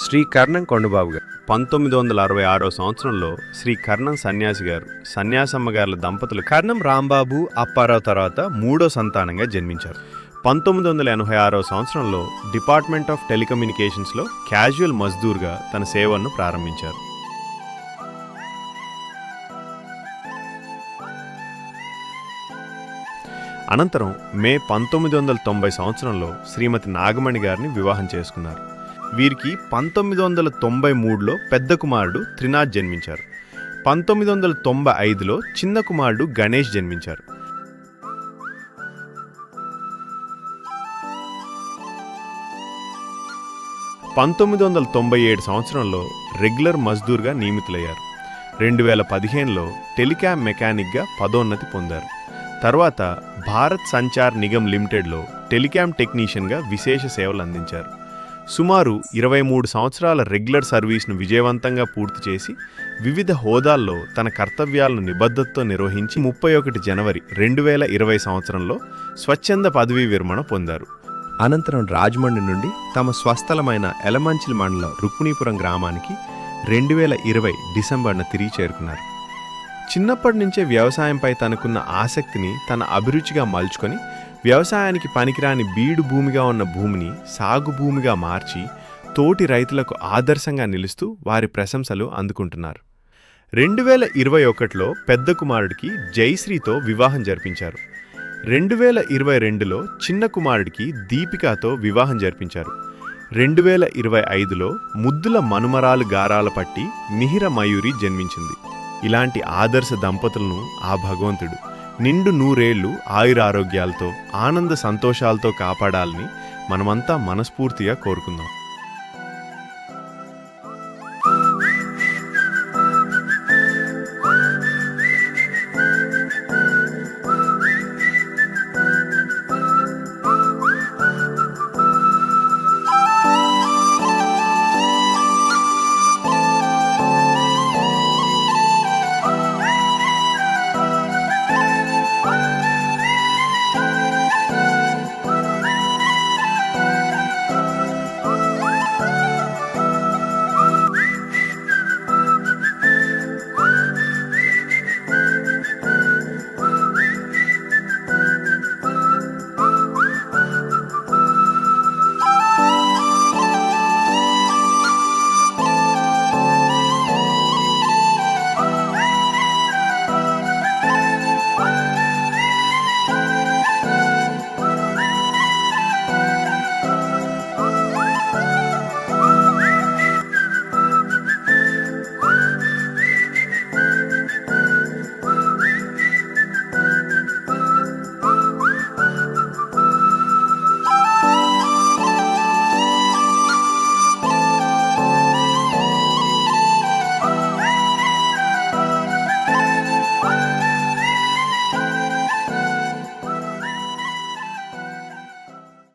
శ్రీ కర్ణం కొండబాబు గారు 1966 సంవత్సరంలో శ్రీ కర్ణం సన్యాసి గారు సన్యాసమ్మ గారుల దంపతులు కర్ణం రాంబాబు అప్పారావు తర్వాత మూడో సంతానంగా జన్మించారు. 1986 సంవత్సరంలో డిపార్ట్మెంట్ ఆఫ్ టెలికమ్యూనికేషన్స్లో క్యాజువల్ మజ్దూర్గా తన సేవలను ప్రారంభించారు. అనంతరం మే 1990 సంవత్సరంలో శ్రీమతి నాగమణి గారిని వివాహం చేసుకున్నారు. వీరికి 1993లో పెద్ద కుమారుడు త్రినాథ్ జన్మించారు. 1995లో చిన్న కుమారుడు గణేష్ జన్మించారు. సంవత్సరంలో రెగ్యులర్ మజ్దూర్గా నియమితులయ్యారు. 2015లో టెలికాం మెకానిక్గా పదోన్నతి పొందారు. తర్వాత భారత్ సంచార్ నిగమ్ లిమిటెడ్లో టెలికాం టెక్నీషియన్గా విశేష సేవలు అందించారు. సుమారు 23 సంవత్సరాల రెగ్యులర్ సర్వీస్ను విజయవంతంగా పూర్తి చేసి వివిధ హోదాల్లో తన కర్తవ్యాలను నిబద్ధతతో నిర్వహించి 31 జనవరి 2020 సంవత్సరంలో స్వచ్ఛంద పదవీ విరమణ పొందారు. అనంతరం రాజమండ్రి నుండి తమ స్వస్థలమైన ఎలమంచిలి మండలం రుక్మిణీపురం గ్రామానికి 2020 డిసెంబర్న తిరిగి చేరుకున్నారు. చిన్నప్పటి నుంచే వ్యవసాయంపై తనకున్న ఆసక్తిని తన అభిరుచిగా మలుచుకొని వ్యవసాయానికి పనికిరాని బీడు భూమిగా ఉన్న భూమిని సాగు భూమిగా మార్చి తోటి రైతులకు ఆదర్శంగా నిలుస్తూ వారి ప్రశంసలు అందుకుంటున్నారు. 2021లో పెద్ద కుమారుడికి జయశ్రీతో వివాహం జరిపించారు. 2022లో చిన్న కుమారుడికి దీపికాతో వివాహం జరిపించారు. 2025లో ముద్దుల మనుమరాలు గారాల పట్టి మిహిర మయూరి జన్మించింది. ఇలాంటి ఆదర్శ దంపతులను ఆ భగవంతుడు నిండు నూరేళ్లు ఆయురారోగ్యాలతో ఆనంద సంతోషాలతో కాపాడాలని మనమంతా మనస్ఫూర్తిగా కోరుకుందాం.